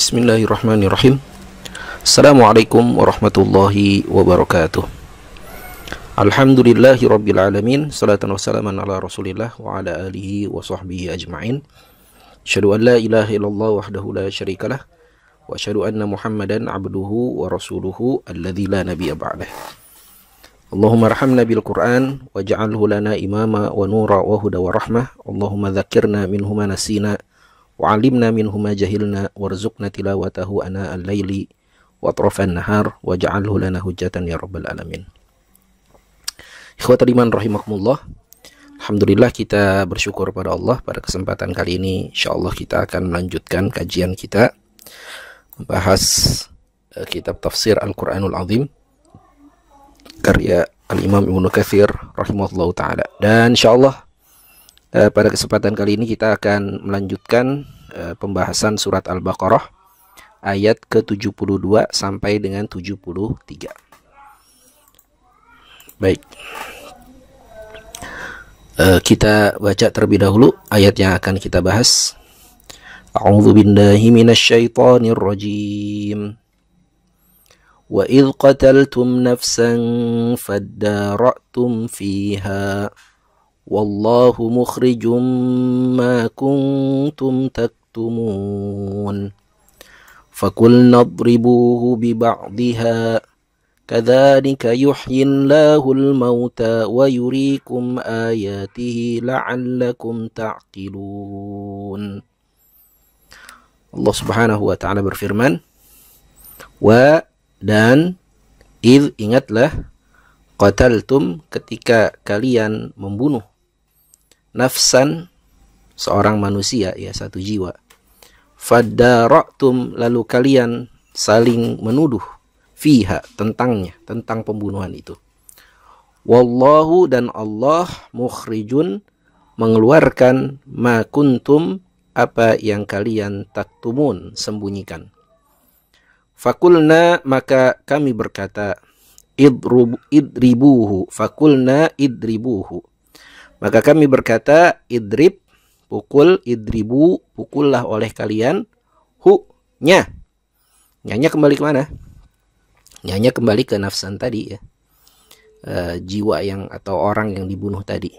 Bismillahirrahmanirrahim. Assalamualaikum warahmatullahi wabarakatuh. Alhamdulillahi rabbil alamin. Salatan wassalaman ala rasulillah wa ala alihi wa sahbihi ajma'in. Asyhadu an la ilaha illallah wahdahu la syarikalah wa asyhadu anna Muhammadan abduhu wa rasuluhu alladzi la nabiyya ba'dah. Allahumma arhamna bil Qur'an waj'alhu lana imama wa nura wa huda wa rahmah. Allahumma dzakkirna minhu ma nasina wa'alimna minhu ma jahilna warzuqna tilawatahu ana al-laili wa atrafan nahar waj'alhu lana hujjatan ya rabbal alamin. Ikhwatal iman rahimakumullah. Alhamdulillah, kita bersyukur pada Allah pada kesempatan kali ini insyaallah kita akan melanjutkan kajian kita membahas kitab tafsir Al-Qur'anul Azim karya Al-Imam Ibnu Katsir rahimahullahu taala. Dan insyaallah pada kesempatan kali ini kita akan melanjutkan pembahasan surat Al-Baqarah ayat ke-72 sampai dengan 73. Baik. Kita baca terlebih dahulu ayat yang akan kita bahas. A'udzu billahi minasyaitonir rajim. Wa idh qataltum nafsan fadara'tum fiha wallahu mukhrijum ma kuntum taktumun fakulna adribuhu biba'dihha kadzalika yuhyillahu al-mauta wa yuriikum ayatihi la'allakum ta'qilun. Allah Subhanahu wa taala berfirman, wa dan id, ingatlah, qataltum, ketika kalian membunuh nafsan, seorang manusia, ya, satu jiwa. Fadara'tum, lalu kalian saling menuduh, fiha, tentangnya, tentang pembunuhan itu. Wallahu, dan Allah, mukhrijun, mengeluarkan, ma kuntum, apa yang kalian taktumun, sembunyikan. Fakulna, maka kami berkata, idribuhu, fakulna idribuhu, maka kami berkata, idrib, pukul, idribu, pukullah oleh kalian, nya kembali kemana? Nyanya kembali ke nafsan tadi, ya, jiwa yang atau orang yang dibunuh tadi.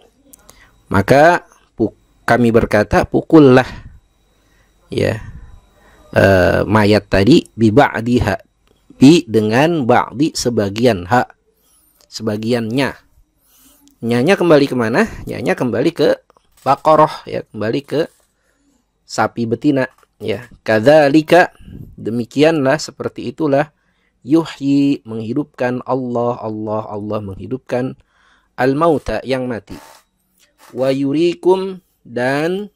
Maka kami berkata, pukullah, ya, mayat tadi, biba'diha, bi dengan ba'di, sebagian, ha, sebagiannya. Nyanya kembali kemana? Nyanya kembali ke Baqarah, ya, kembali ke sapi betina, ya. Kadzalika, demikianlah, seperti itulah, yuhyi, menghidupkan, Allah menghidupkan, al-mauta, yang mati. Wa yurikum, dan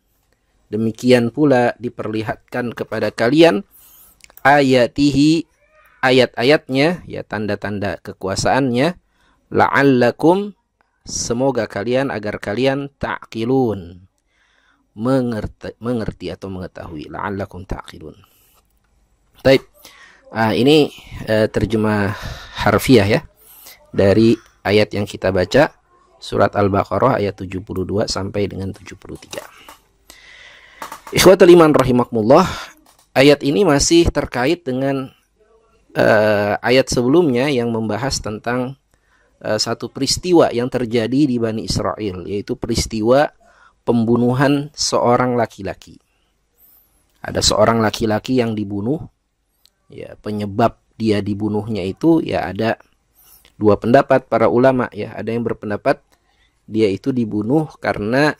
demikian pula diperlihatkan kepada kalian, ayatihi, ayat-ayatnya, ya, tanda-tanda kekuasaannya, la'allakum, semoga kalian, agar kalian, ta'qilun, mengerti atau mengetahui, la'allakum ta'qilun. Baik, ini terjemah harfiah, ya, dari ayat yang kita baca, surat Al-Baqarah ayat 72 sampai dengan 73. Ikhwatul iman rahimakumullah, ayat ini masih terkait dengan ayat sebelumnya yang membahas tentang satu peristiwa yang terjadi di Bani Israel, yaitu peristiwa pembunuhan seorang laki-laki. Ada seorang laki-laki yang dibunuh, ya, penyebab dia dibunuhnya itu, ya, ada dua pendapat para ulama, ya. Ada yang berpendapat dia itu dibunuh karena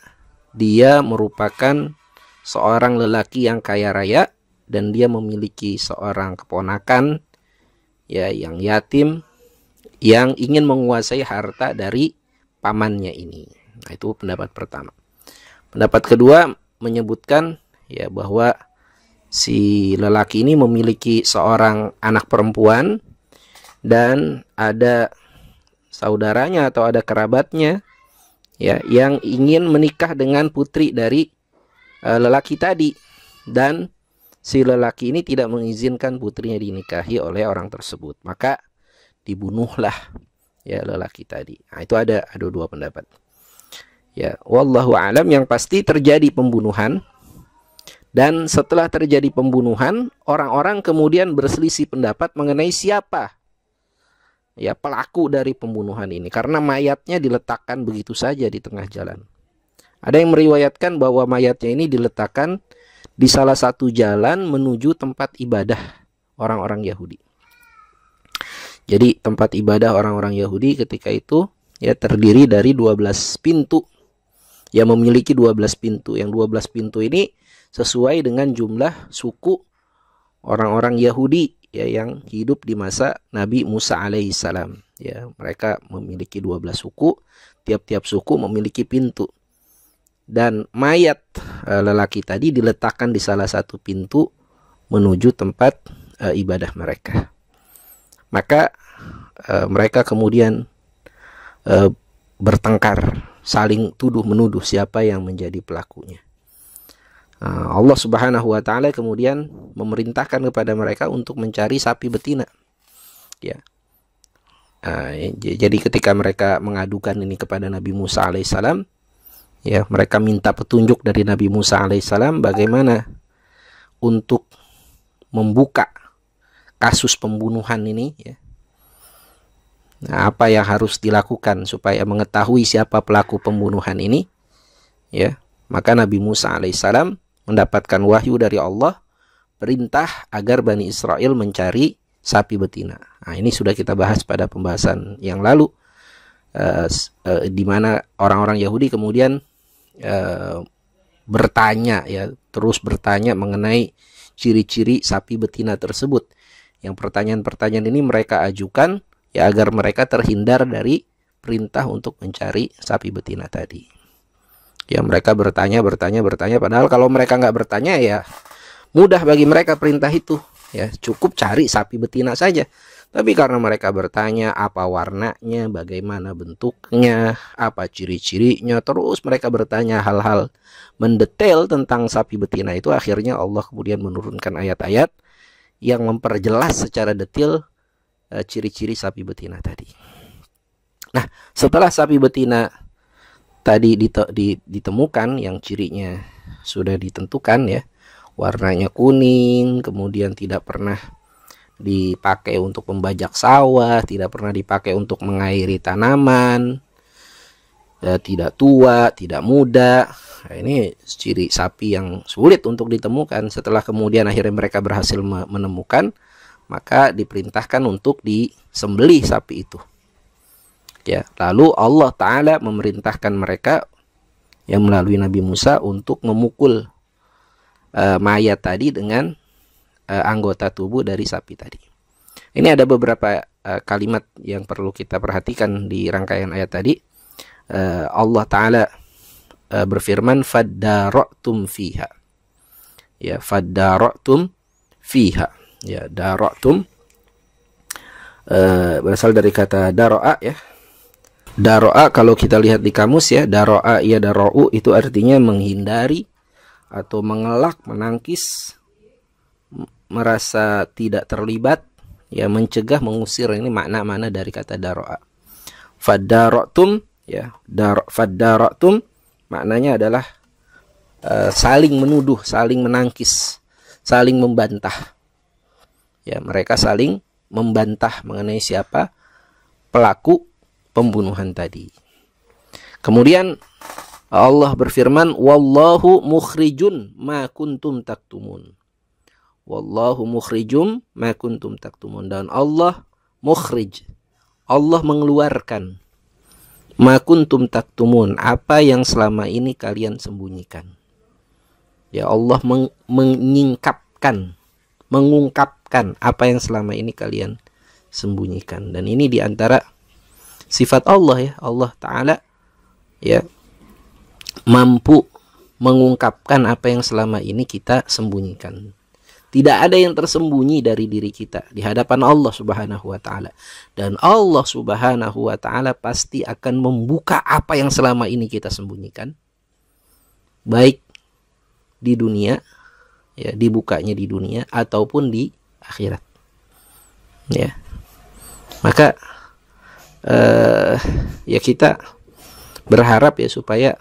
dia merupakan seorang lelaki yang kaya raya dan dia memiliki seorang keponakan, ya, yang yatim, yang ingin menguasai harta dari pamannya ini. Nah, itu pendapat pertama. Pendapat kedua menyebutkan, ya, bahwa si lelaki ini memiliki seorang anak perempuan. dan ada saudaranya atau ada kerabatnya ya yang ingin menikah dengan putri dari lelaki tadi, dan si lelaki ini tidak mengizinkan putrinya dinikahi oleh orang tersebut, maka dibunuhlah ya lelaki tadi. Nah, itu ada dua pendapat. Ya, wallahu alam, yang pasti terjadi pembunuhan, dan setelah terjadi pembunuhan, orang-orang kemudian berselisih pendapat mengenai siapa ya pelaku dari pembunuhan ini, karena mayatnya diletakkan begitu saja di tengah jalan. Ada yang meriwayatkan bahwa mayatnya ini diletakkan di salah satu jalan menuju tempat ibadah orang-orang Yahudi. Jadi tempat ibadah orang-orang Yahudi ketika itu ya terdiri dari 12 pintu. Ya, memiliki 12 pintu. Yang 12 pintu ini sesuai dengan jumlah suku orang-orang Yahudi ya yang hidup di masa Nabi Musa alaihissalam. Ya, mereka memiliki 12 suku, tiap-tiap suku memiliki pintu. Dan mayat lelaki tadi diletakkan di salah satu pintu menuju tempat ibadah mereka. Maka mereka kemudian bertengkar, saling tuduh menuduh siapa yang menjadi pelakunya. Allah Subhanahu wa taala kemudian memerintahkan kepada mereka untuk mencari sapi betina. Ya. Jadi ketika mereka mengadukan ini kepada Nabi Musa alaihissalam, ya, mereka minta petunjuk dari Nabi Musa alaihissalam bagaimana untuk membuka kasus pembunuhan ini ya. Nah, apa yang harus dilakukan supaya mengetahui siapa pelaku pembunuhan ini ya. Maka Nabi Musa alaihissalam mendapatkan wahyu dari Allah, perintah agar Bani Israel mencari sapi betina. Nah, ini sudah kita bahas pada pembahasan yang lalu, di mana orang-orang Yahudi kemudian bertanya ya, terus bertanya mengenai ciri-ciri sapi betina tersebut. Yang pertanyaan-pertanyaan ini mereka ajukan ya agar mereka terhindar dari perintah untuk mencari sapi betina tadi. Ya, mereka bertanya, padahal kalau mereka nggak bertanya ya mudah bagi mereka perintah itu. Ya, cukup cari sapi betina saja. Tapi karena mereka bertanya apa warnanya, bagaimana bentuknya, apa ciri-cirinya, terus mereka bertanya hal-hal mendetail tentang sapi betina itu, akhirnya Allah kemudian menurunkan ayat-ayat yang memperjelas secara detail ciri-ciri sapi betina tadi. Nah, setelah sapi betina tadi ditemukan, yang cirinya sudah ditentukan ya, warnanya kuning, kemudian tidak pernah dipakai untuk membajak sawah, tidak pernah dipakai untuk mengairi tanaman, tidak tua, tidak muda. Nah, ini ciri sapi yang sulit untuk ditemukan. Setelah kemudian akhirnya mereka berhasil menemukan, maka diperintahkan untuk disembelih sapi itu. Ya, lalu Allah Ta'ala memerintahkan mereka yang melalui Nabi Musa untuk memukul mayat tadi dengan anggota tubuh dari sapi tadi. Ini ada beberapa kalimat yang perlu kita perhatikan di rangkaian ayat tadi. Allah Ta'ala berfirman, faddara'tum fiha. Ya, faddara'tum fiha. Ya, dara'tum berasal dari kata daro'a ya. Daro'a kalau kita lihat di kamus ya, daro'a ya daro'u itu artinya menghindari atau mengelak, menangkis, merasa tidak terlibat, ya, mencegah, mengusir. Ini makna-makna dari kata daro'a. Faddara'tum ya, faddara'tum maknanya adalah saling menuduh, saling menangkis, saling membantah. Ya, mereka saling membantah mengenai siapa pelaku pembunuhan tadi. Kemudian Allah berfirman, wallahu mukhrijun ma kuntum taktumun. Wallahu mukhrijum ma kuntum taktumun. Dan Allah mukhrij, Allah mengeluarkan, ma kuntum taktumun, apa yang selama ini kalian sembunyikan. Ya, Allah mengungkapkan apa yang selama ini kalian sembunyikan. Dan ini diantara sifat Allah ya, Allah Ta'ala ya mampu mengungkapkan apa yang selama ini kita sembunyikan. Tidak ada yang tersembunyi dari diri kita di hadapan Allah Subhanahu wa taala. Dan Allah Subhanahu wa taala pasti akan membuka apa yang selama ini kita sembunyikan. Baik di dunia, ya, dibukanya di dunia ataupun di akhirat. Ya. Maka ya kita berharap ya supaya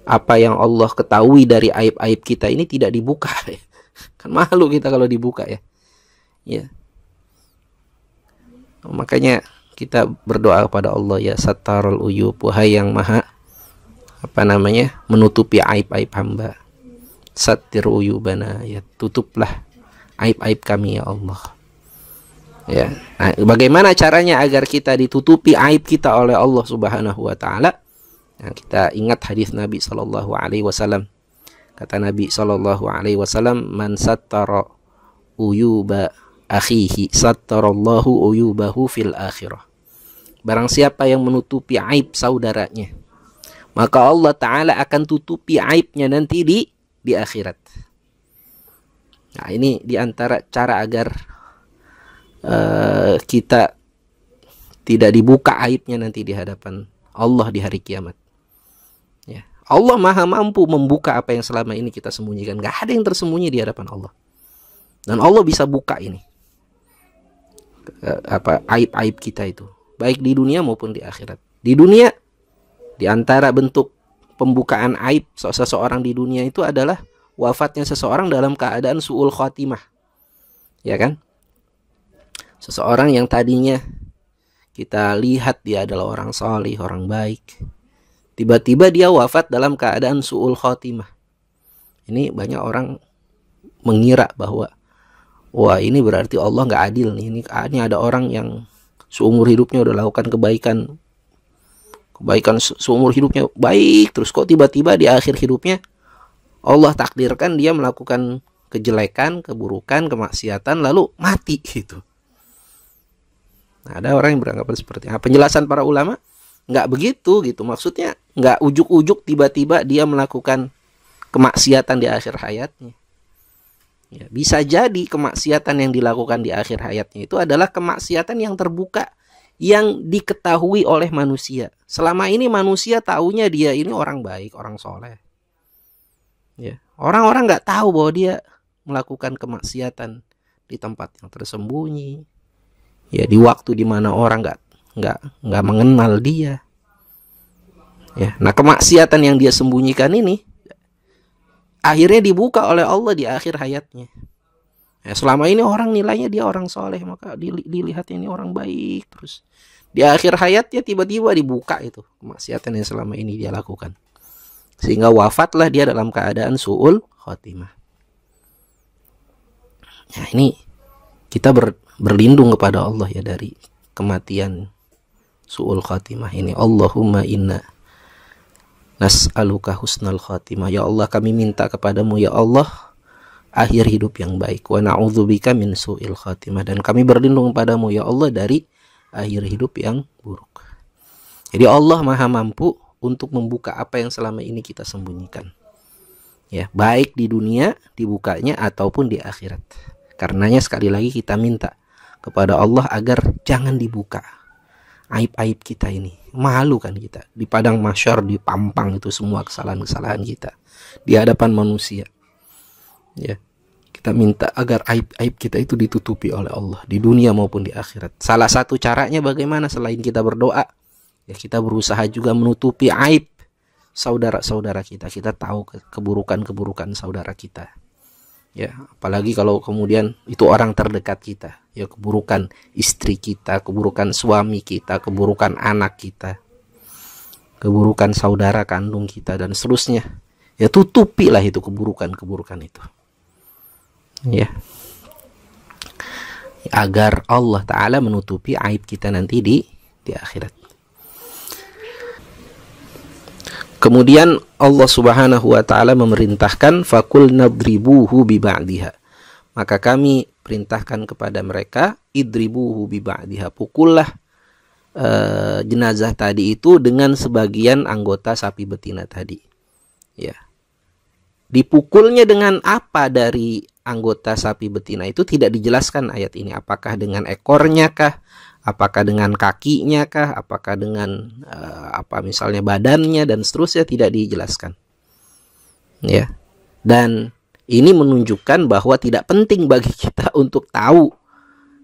apa yang Allah ketahui dari aib-aib kita ini tidak dibuka. Kan malu kita kalau dibuka ya. Ya. Makanya kita berdoa kepada Allah, ya Sattarul Uyub, wahai yang maha menutupi aib-aib hamba. Sattir uyubana, ya tutuplah aib-aib kami ya Allah. Ya. Nah, bagaimana caranya agar kita ditutupi aib kita oleh Allah Subhanahu wa taala? Nah, kita ingat hadis Nabi sallallahu alaihi wasallam. Kata Nabi sallallahu alaihi wasallam, "Man sattara uyuba akhihi, sattarallahu uyubahu fil akhirah." Barang siapa yang menutupi aib saudaranya, maka Allah taala akan tutupi aibnya nanti di akhirat. Nah, ini diantara cara agar kita tidak dibuka aibnya nanti di hadapan Allah di hari kiamat. Ya. Allah maha mampu membuka apa yang selama ini kita sembunyikan. Gak ada yang tersembunyi di hadapan Allah. Dan Allah bisa buka ini, aib-aib kita itu, baik di dunia maupun di akhirat. Di dunia, di antara bentuk pembukaan aib seseorang di dunia itu adalah wafatnya seseorang dalam keadaan su'ul khotimah. Ya kan? Seseorang yang tadinya kita lihat dia adalah orang salih, orang baik, tiba-tiba dia wafat dalam keadaan su'ul khotimah. Ini banyak orang mengira bahwa wah, ini berarti Allah nggak adil nih. Ini ada orang yang seumur hidupnya udah lakukan kebaikan seumur hidupnya baik, terus kok tiba-tiba di akhir hidupnya Allah takdirkan dia melakukan kejelekan, keburukan, kemaksiatan, lalu mati gitu. Nah, ada orang yang beranggapan seperti itu. Nah, penjelasan para ulama nggak begitu gitu. Maksudnya nggak ujuk-ujuk tiba-tiba dia melakukan kemaksiatan di akhir hayatnya. Ya, bisa jadi kemaksiatan yang dilakukan di akhir hayatnya itu adalah kemaksiatan yang terbuka, yang diketahui oleh manusia. Selama ini manusia taunya dia ini orang baik, orang soleh. Ya, orang-orang nggak tahu bahwa dia melakukan kemaksiatan di tempat yang tersembunyi. Ya, di waktu dimana orang nggak mengenal dia. Ya, nah kemaksiatan yang dia sembunyikan ini akhirnya dibuka oleh Allah di akhir hayatnya. Ya, selama ini orang nilainya dia orang soleh, maka dilihat ini orang baik, terus di akhir hayatnya tiba-tiba dibuka itu kemaksiatan yang selama ini dia lakukan, sehingga wafatlah dia dalam keadaan su'ul khotimah. Nah, ini kita berlindung kepada Allah ya dari kematian su'ul khotimah ini. Allahumma inna nas'aluka husnal khatimah. Ya Allah, kami minta kepadamu ya Allah akhir hidup yang baik. Wa na'udzubika min su'il khatimah. Dan kami berlindung kepadamu ya Allah dari akhir hidup yang buruk. Jadi Allah maha mampu untuk membuka apa yang selama ini kita sembunyikan. Ya, baik di dunia dibukanya ataupun di akhirat. Karenanya sekali lagi kita minta kepada Allah agar jangan dibuka aib-aib kita ini. Malu kan kita di padang mahsyar, dipampang itu semua kesalahan-kesalahan kita di hadapan manusia. Ya, kita minta agar aib-aib kita itu ditutupi oleh Allah di dunia maupun di akhirat. Salah satu caranya bagaimana selain kita berdoa? Ya, kita berusaha juga menutupi aib saudara-saudara kita. Kita tahu keburukan-keburukan saudara kita. Ya, apalagi kalau kemudian itu orang terdekat kita. Ya, keburukan istri kita, keburukan suami kita, keburukan anak kita, keburukan saudara kandung kita, dan seterusnya. Ya, tutupilah itu keburukan-keburukan itu. Ya, agar Allah Ta'ala menutupi aib kita nanti di akhirat. Kemudian Allah Subhanahu wa Ta'ala memerintahkan fakul nadribuhu bi ba'diha. Maka kami perintahkan kepada mereka idribuhu bi ba'diha. Pukullah jenazah tadi itu dengan sebagian anggota sapi betina tadi. Ya. Dipukulnya dengan apa dari anggota sapi betina itu tidak dijelaskan ayat ini. Apakah dengan ekornya kah? Apakah dengan kakinya kah? Apakah dengan misalnya badannya dan seterusnya, tidak dijelaskan. Ya. Dan ini menunjukkan bahwa tidak penting bagi kita untuk tahu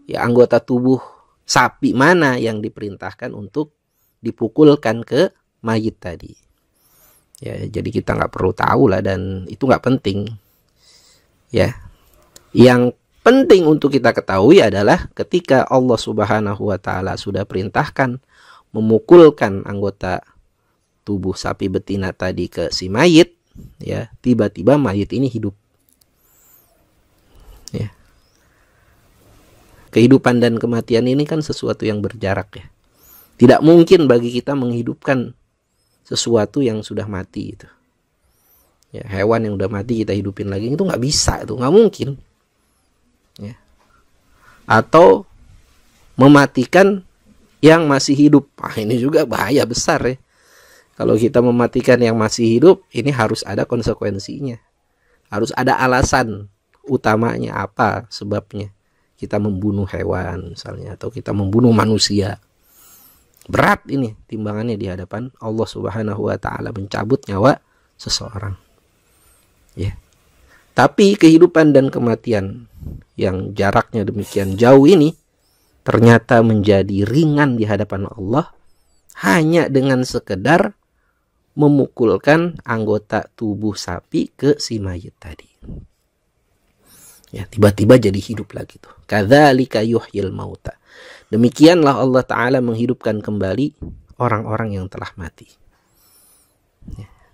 ya anggota tubuh sapi mana yang diperintahkan untuk dipukulkan ke mayit tadi. Ya, jadi kita nggak perlu tahu lah, dan itu nggak penting. Ya, yang penting untuk kita ketahui adalah ketika Allah Subhanahu wa Ta'ala sudah perintahkan memukulkan anggota tubuh sapi betina tadi ke si mayit, ya, tiba-tiba mayit ini hidup. Ya. Kehidupan dan kematian ini kan sesuatu yang berjarak, ya. Tidak mungkin bagi kita menghidupkan sesuatu yang sudah mati itu. Ya, hewan yang udah mati kita hidupin lagi itu nggak bisa, itu nggak mungkin. Ya. Atau mematikan yang masih hidup. Ini juga bahaya besar, ya. Kalau kita mematikan yang masih hidup, ini harus ada konsekuensinya. Harus ada alasan utamanya, apa sebabnya kita membunuh hewan misalnya, atau kita membunuh manusia. Berat ini timbangannya di hadapan Allah Subhanahu wa Ta'ala, mencabut nyawa seseorang. Ya. Tapi kehidupan dan kematian yang jaraknya demikian jauh ini ternyata menjadi ringan di hadapan Allah hanya dengan sekedar memukulkan anggota tubuh sapi ke si mayit tadi. Ya, tiba-tiba jadi hidup lagi tuh. Kadzalika yuhyil mauta. Demikianlah Allah Ta'ala menghidupkan kembali orang-orang yang telah mati.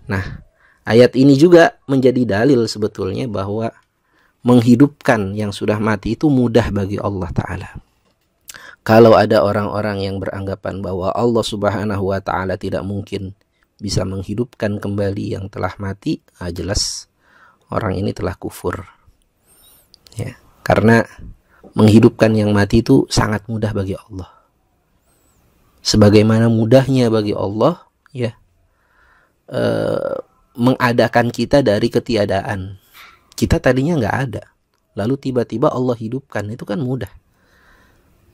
Nah, ayat ini juga menjadi dalil sebetulnya bahwa menghidupkan yang sudah mati itu mudah bagi Allah Ta'ala. Kalau ada orang-orang yang beranggapan bahwa Allah Subhanahu wa Ta'ala tidak mungkin bisa menghidupkan kembali yang telah mati, jelas orang ini telah kufur. Ya, karena menghidupkan yang mati itu sangat mudah bagi Allah. Sebagaimana mudahnya bagi Allah, ya, mengadakan kita dari ketiadaan. Kita tadinya nggak ada, lalu tiba-tiba Allah hidupkan, itu kan mudah.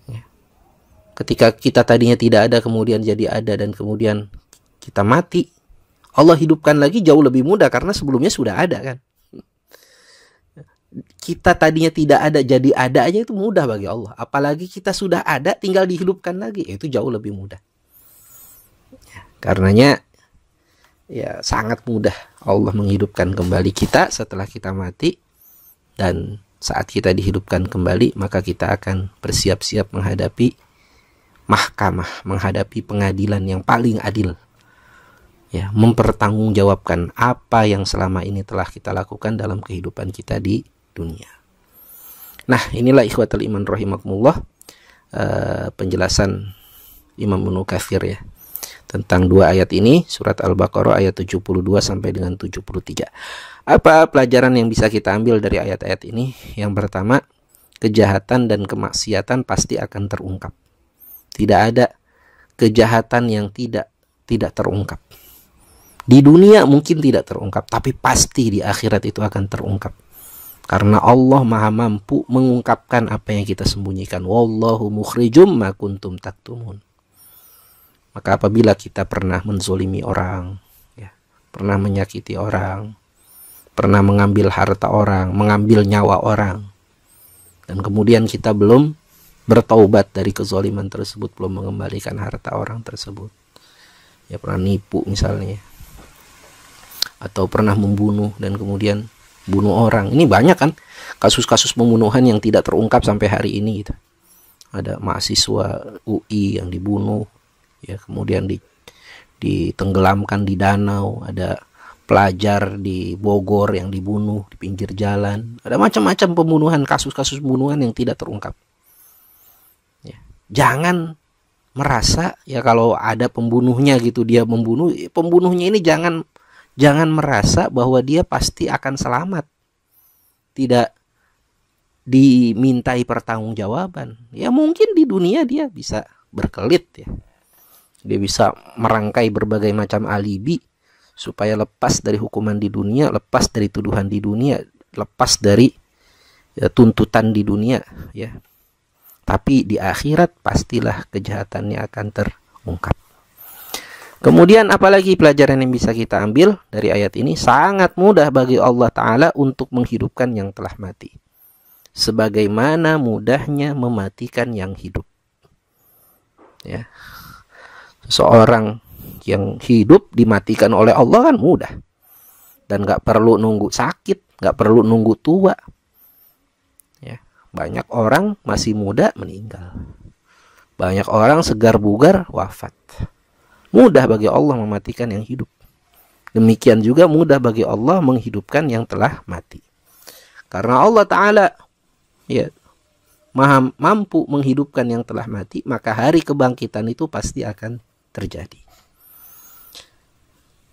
Ya. Ketika kita tadinya tidak ada, kemudian jadi ada, dan kemudian kita mati, Allah hidupkan lagi jauh lebih mudah karena sebelumnya sudah ada, kan. Kita tadinya tidak ada jadi ada aja itu mudah bagi Allah. Apalagi kita sudah ada tinggal dihidupkan lagi, itu jauh lebih mudah. Karenanya ya sangat mudah Allah menghidupkan kembali kita setelah kita mati, dan saat kita dihidupkan kembali maka kita akan bersiap-siap menghadapi mahkamah, menghadapi pengadilan yang paling adil. Ya, mempertanggungjawabkan apa yang selama ini telah kita lakukan dalam kehidupan kita di dunia. Nah, inilah ikhwatul iman rahimakumullah, penjelasan Imam Ibnu Katsir ya tentang dua ayat ini, surat Al-Baqarah ayat 72 sampai dengan 73. Apa pelajaran yang bisa kita ambil dari ayat-ayat ini? Yang pertama, kejahatan dan kemaksiatan pasti akan terungkap. Tidak ada kejahatan yang tidak terungkap. Di dunia mungkin tidak terungkap, tapi pasti di akhirat itu akan terungkap. Karena Allah Maha mampu mengungkapkan apa yang kita sembunyikan. Wallahu mukhrijum ma kuntum taktumun. Maka apabila kita pernah menzolimi orang, ya, pernah menyakiti orang, pernah mengambil harta orang, mengambil nyawa orang, dan kemudian kita belum bertaubat dari kezaliman tersebut, belum mengembalikan harta orang tersebut, ya, pernah nipu misalnya, atau pernah membunuh dan kemudian bunuh orang. Ini banyak kan kasus-kasus pembunuhan yang tidak terungkap sampai hari ini gitu. Ada mahasiswa UI yang dibunuh, ya, kemudian ditenggelamkan di danau. Ada pelajar di Bogor yang dibunuh di pinggir jalan. Ada macam-macam pembunuhan, kasus-kasus pembunuhan yang tidak terungkap. Ya. Jangan merasa ya kalau ada pembunuhnya gitu, dia membunuh, pembunuhnya ini jangan merasa bahwa dia pasti akan selamat, tidak dimintai pertanggungjawaban. Ya mungkin di dunia dia bisa berkelit, ya, dia bisa merangkai berbagai macam alibi supaya lepas dari hukuman di dunia, lepas dari tuduhan di dunia, lepas dari tuntutan di dunia, ya. Tapi di akhirat pastilah kejahatannya akan terungkap. Kemudian apalagi pelajaran yang bisa kita ambil dari ayat ini? Sangat mudah bagi Allah Ta'ala untuk menghidupkan yang telah mati, sebagaimana mudahnya mematikan yang hidup. Ya. Seseorang yang hidup dimatikan oleh Allah kan mudah, dan gak perlu nunggu sakit, gak perlu nunggu tua. Ya. Banyak orang masih muda meninggal, banyak orang segar bugar wafat. Mudah bagi Allah mematikan yang hidup. Demikian juga mudah bagi Allah menghidupkan yang telah mati. Karena Allah Ta'ala ya maha mampu menghidupkan yang telah mati, maka hari kebangkitan itu pasti akan terjadi.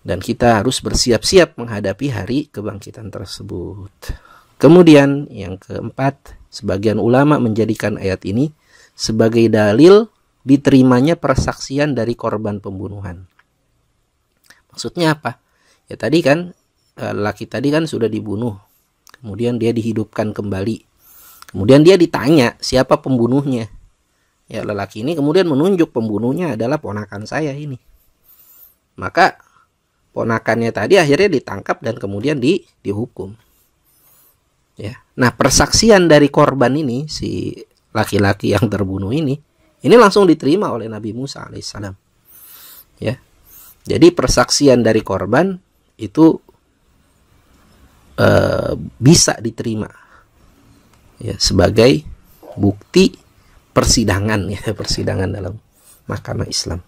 Dan kita harus bersiap-siap menghadapi hari kebangkitan tersebut. Kemudian yang keempat, sebagian ulama menjadikan ayat ini sebagai dalil diterimanya persaksian dari korban pembunuhan. Maksudnya apa? Ya tadi kan laki tadi kan sudah dibunuh, kemudian dia dihidupkan kembali. Kemudian dia ditanya siapa pembunuhnya. Ya lelaki ini kemudian menunjuk pembunuhnya adalah ponakan saya ini. Maka ponakannya tadi akhirnya ditangkap dan kemudian dihukum. Ya. Nah, persaksian dari korban ini, si laki-laki yang terbunuh ini langsung diterima oleh Nabi Musa alaihissalam. Ya. Jadi persaksian dari korban itu bisa diterima ya sebagai bukti persidangan, ya, persidangan dalam mahkamah Islam.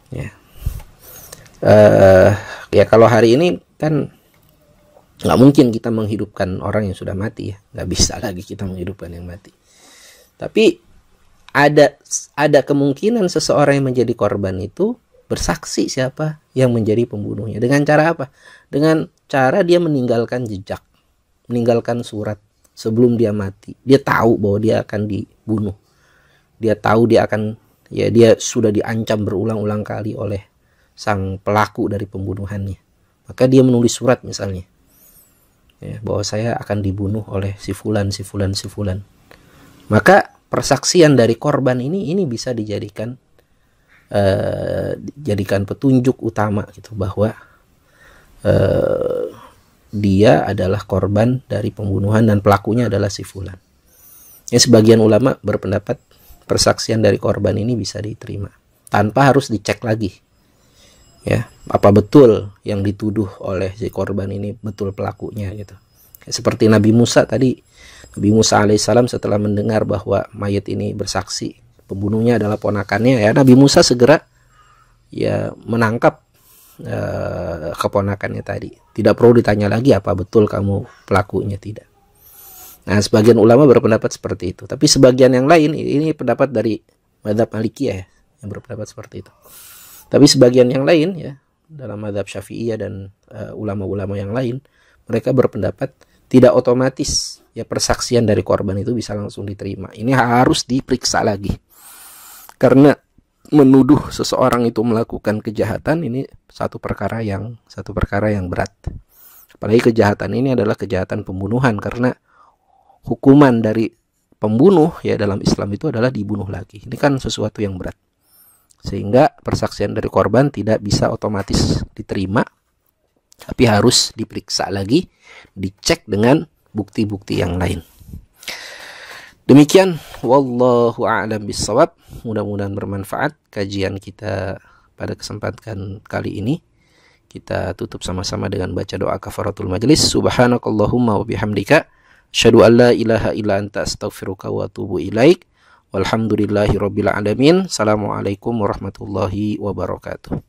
Ya. Ya kalau hari ini kan nggak mungkin kita menghidupkan orang yang sudah mati, ya, nggak bisa lagi kita menghidupkan yang mati. Tapi ada kemungkinan seseorang yang menjadi korban itu bersaksi siapa yang menjadi pembunuhnya. Dengan cara apa? Dengan cara dia meninggalkan jejak, meninggalkan surat sebelum dia mati. Dia tahu bahwa dia akan dibunuh. Dia tahu dia akan, ya dia sudah diancam berulang-ulang kali oleh sang pelaku dari pembunuhannya. Maka dia menulis surat misalnya, ya, bahwa saya akan dibunuh oleh si fulan, si fulan, si fulan. Maka persaksian dari korban ini bisa dijadikan jadikan petunjuk utama gitu, bahwa dia adalah korban dari pembunuhan dan pelakunya adalah si fulan. Ya, sebagian ulama berpendapat persaksian dari korban ini bisa diterima tanpa harus dicek lagi, ya, apa betul yang dituduh oleh si korban ini betul pelakunya gitu. Ya, seperti Nabi Musa tadi, Nabi Musa alaihissalam setelah mendengar bahwa mayat ini bersaksi pembunuhnya adalah ponakannya, ya Nabi Musa segera ya menangkap keponakannya tadi. Tidak perlu ditanya lagi apa betul kamu pelakunya, tidak. Nah, sebagian ulama berpendapat seperti itu. Tapi sebagian yang lain, ini pendapat dari mazhab Malikiyah ya, yang berpendapat seperti itu. Tapi sebagian yang lain ya, dalam mazhab Syafi'iyah dan ulama-ulama yang lain, mereka berpendapat tidak otomatis ya persaksian dari korban itu bisa langsung diterima. Ini harus diperiksa lagi. Karena menuduh seseorang itu melakukan kejahatan ini satu perkara yang berat. Apalagi kejahatan ini adalah kejahatan pembunuhan, karena hukuman dari pembunuh ya dalam Islam itu adalah dibunuh lagi. Ini kan sesuatu yang berat. Sehingga persaksian dari korban tidak bisa otomatis diterima, tapi harus diperiksa lagi, dicek dengan bukti-bukti yang lain. Demikian, wallahu a'lam bissawab. Mudah-mudahan bermanfaat kajian kita pada kesempatan kali ini. Kita tutup sama-sama dengan baca doa kafaratul majlis. Subhanakallahumma wa bihamdika asyhadu an la ilaha illa anta astaghfiruka wa atubu ilaik. Walhamdulillahirabbil alamin. Assalamualaikum warahmatullahi wabarakatuh.